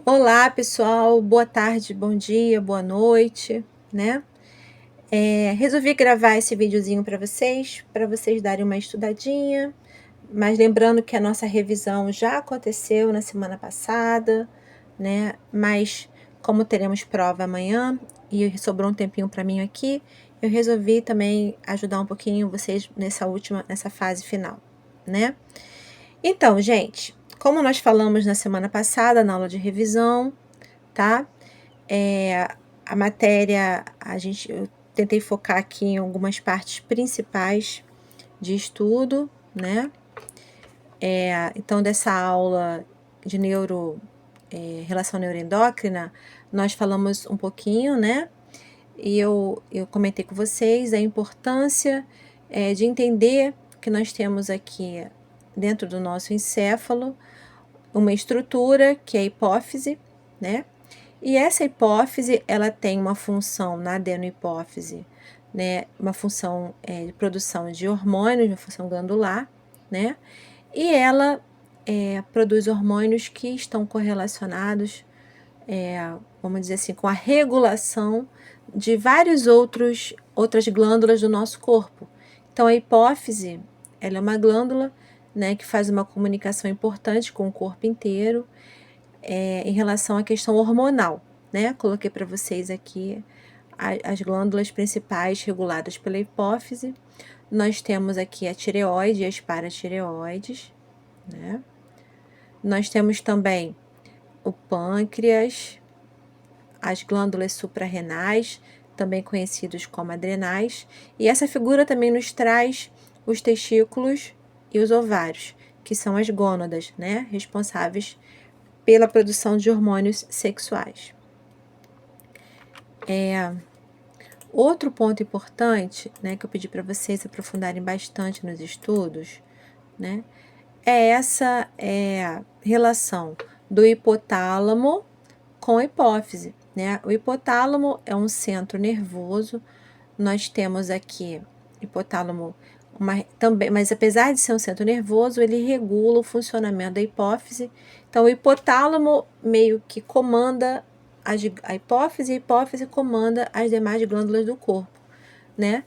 Olá, pessoal. Boa tarde, bom dia, boa noite, né? Resolvi gravar esse videozinho para vocês darem uma estudadinha, mas lembrando que a nossa revisão já aconteceu na semana passada, né? Mas como teremos prova amanhã e sobrou um tempinho para mim aqui, eu resolvi também ajudar um pouquinho vocês nessa fase final, né? Então, gente, como nós falamos na semana passada na aula de revisão, tá? A matéria, eu tentei focar aqui em algumas partes principais de estudo, né? Então, dessa aula de relação neuroendócrina, nós falamos um pouquinho, né? E eu comentei com vocês a importância de entender que nós temos aqui dentro do nosso encéfalo uma estrutura que é a hipófise, né? E essa hipófise, ela tem uma função na adenohipófise, né? Uma função de produção de hormônios, uma função glandular, né? E ela produz hormônios que estão correlacionados, vamos dizer assim, com a regulação de outras glândulas do nosso corpo. Então, a hipófise, ela é uma glândula, né, que faz uma comunicação importante com o corpo inteiro, em relação à questão hormonal, né? Coloquei para vocês aqui as glândulas principais reguladas pela hipófise. Nós temos aqui a tireoide e as paratireoides, né? Nós temos também o pâncreas, as glândulas suprarrenais, também conhecidos como adrenais, e essa figura também nos traz os testículos e os ovários, que são as gônadas, né? Responsáveis pela produção de hormônios sexuais. Outro ponto importante, né, que eu pedi para vocês aprofundarem bastante nos estudos, né, é essa relação do hipotálamo com a hipófise, né? O hipotálamo é um centro nervoso. Nós temos aqui hipotálamo também, mas apesar de ser um centro nervoso, ele regula o funcionamento da hipófise. Então, o hipotálamo meio que comanda a hipófise, e a hipófise comanda as demais glândulas do corpo, né?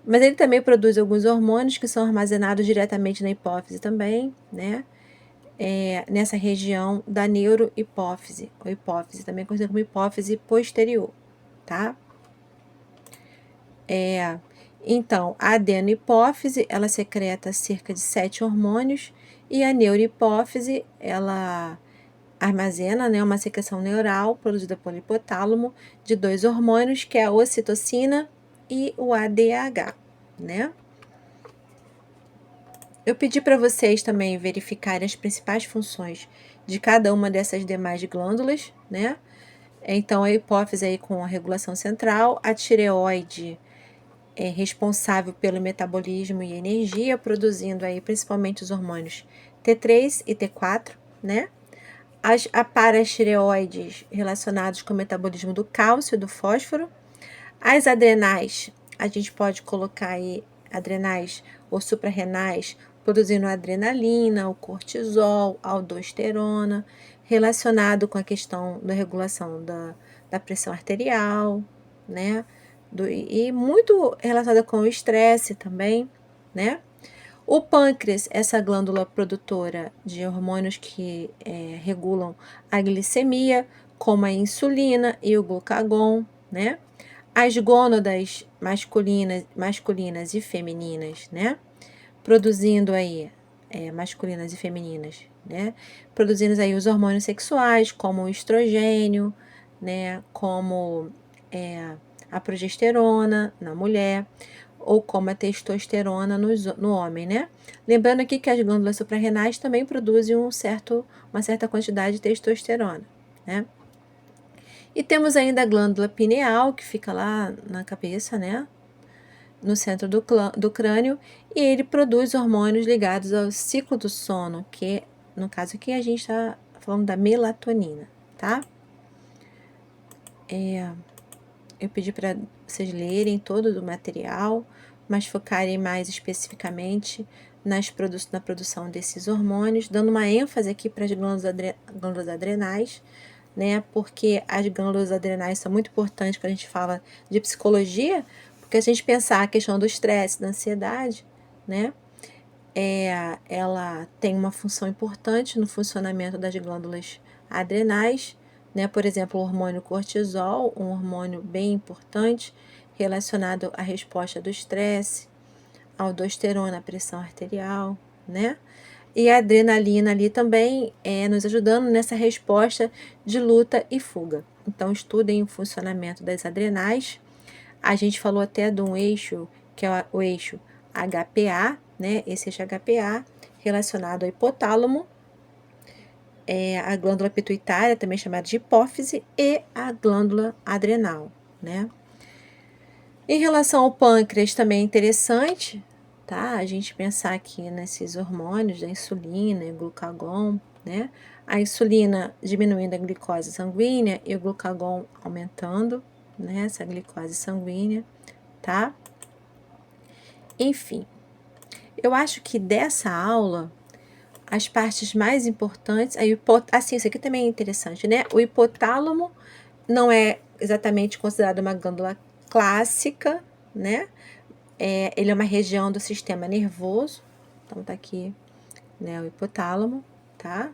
Mas ele também produz alguns hormônios que são armazenados diretamente na hipófise também, né? Nessa região da neurohipófise, ou hipófise, também conhecida como hipófise posterior, tá? Então, a adenohipófise, ela secreta cerca de 7 hormônios, e a neurohipófise, ela armazena, né, uma secreção neural produzida pelo hipotálamo de 2 hormônios, que é a ocitocina e o ADH, né? Eu pedi para vocês também verificarem as principais funções de cada uma dessas demais glândulas, né? Então, a hipófise aí com a regulação central, a tireoide é responsável pelo metabolismo e energia, produzindo aí principalmente os hormônios T3 e T4, né? A paratireoides relacionados com o metabolismo do cálcio e do fósforo. As adrenais, a gente pode colocar aí adrenais ou suprarrenais, produzindo a adrenalina, o cortisol, a aldosterona, relacionado com a questão da regulação da pressão arterial, né? E muito relacionada com o estresse também, né? O pâncreas, essa glândula produtora de hormônios que regulam a glicemia, como a insulina e o glucagon, né? As gônadas masculinas e femininas, né? Produzindo aí, masculinas e femininas, né? Produzindo aí os hormônios sexuais, como o estrogênio, né? Como a progesterona na mulher, ou como a testosterona no homem, né? Lembrando aqui que as glândulas suprarrenais também produzem uma certa quantidade de testosterona, né? E temos ainda a glândula pineal, que fica lá na cabeça, né? No centro do crânio, e ele produz hormônios ligados ao ciclo do sono, que no caso aqui a gente está falando da melatonina, tá? Eu pedi para vocês lerem todo o material, mas focarem mais especificamente na produção desses hormônios, dando uma ênfase aqui para as glândulas adrenais, né? Porque as glândulas adrenais são muito importantes quando a gente fala de psicologia, porque a gente pensar a questão do estresse, da ansiedade, né? Ela tem uma função importante no funcionamento das glândulas adrenais, né? Por exemplo, o hormônio cortisol, um hormônio bem importante relacionado à resposta do estresse, aldosterona, a pressão arterial, né? E a adrenalina ali também nos ajudando nessa resposta de luta e fuga. Então, estudem o funcionamento das adrenais. A gente falou até de um eixo, que é o eixo HPA, né? Esse eixo HPA relacionado ao hipotálamo, a glândula pituitária, também chamada de hipófise, e a glândula adrenal, né? Em relação ao pâncreas, também é interessante, tá? A gente pensar aqui nesses hormônios da insulina e glucagon, né? A insulina diminuindo a glicose sanguínea e o glucagon aumentando, né? Essa glicose sanguínea, tá? Enfim, eu acho que dessa aula, as partes mais importantes, assim, isso aqui também é interessante, né? O hipotálamo não é exatamente considerado uma glândula clássica, né? Ele é uma região do sistema nervoso, então tá aqui, né, o hipotálamo, tá?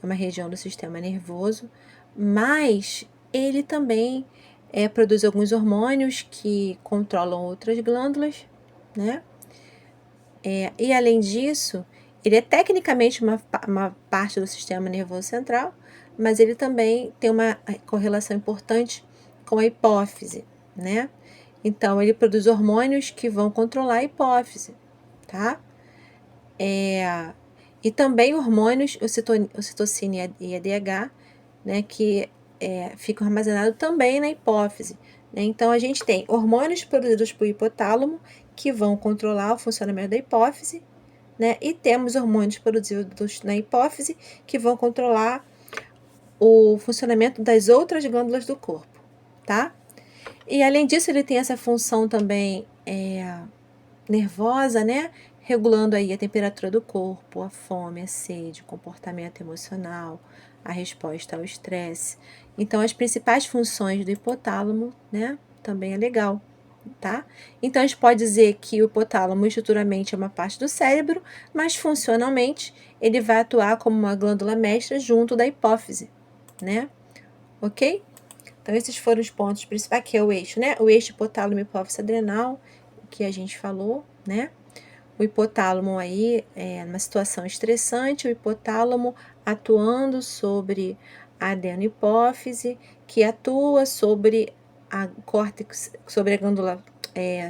É uma região do sistema nervoso, mas ele também produz alguns hormônios que controlam outras glândulas, né? E além disso, ele é tecnicamente uma parte do sistema nervoso central, mas ele também tem uma correlação importante com a hipófise, né? Então, ele produz hormônios que vão controlar a hipófise, tá? E também hormônios, ocitocina e ADH, né, que ficam armazenados também na hipófise, né? Então, a gente tem hormônios produzidos por hipotálamo que vão controlar o funcionamento da hipófise, né? E temos hormônios produzidos na hipófise que vão controlar o funcionamento das outras glândulas do corpo, tá? E além disso, ele tem essa função também nervosa, né? Regulando aí a temperatura do corpo, a fome, a sede, o comportamento emocional, a resposta ao estresse. Então, as principais funções do hipotálamo, né? Também é legal, tá? Então, a gente pode dizer que o hipotálamo estruturalmente é uma parte do cérebro, mas funcionalmente ele vai atuar como uma glândula mestra junto da hipófise, né? Ok? Então, esses foram os pontos principais, que é o eixo, né? O eixo hipotálamo e hipófise adrenal, que a gente falou, né? O hipotálamo aí é numa situação estressante, o hipotálamo atuando sobre a adenohipófise, que atua sobre a córtex, sobre a glândula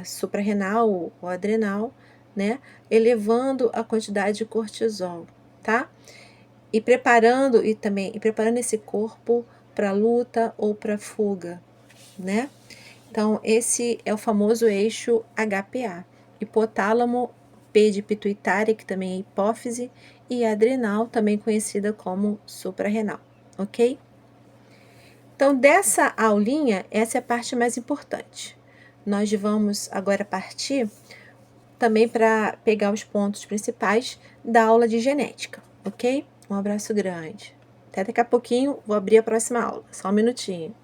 suprarrenal ou adrenal, né? Elevando a quantidade de cortisol, tá? E preparando esse corpo para luta ou para fuga, né? Então, esse é o famoso eixo HPA, hipotálamo, P de pituitária, que também é hipófise, e adrenal, também conhecida como suprarrenal, ok? Então, dessa aulinha, essa é a parte mais importante. Nós vamos agora partir também para pegar os pontos principais da aula de genética, ok? Um abraço grande. Até daqui a pouquinho, vou abrir a próxima aula. Só um minutinho.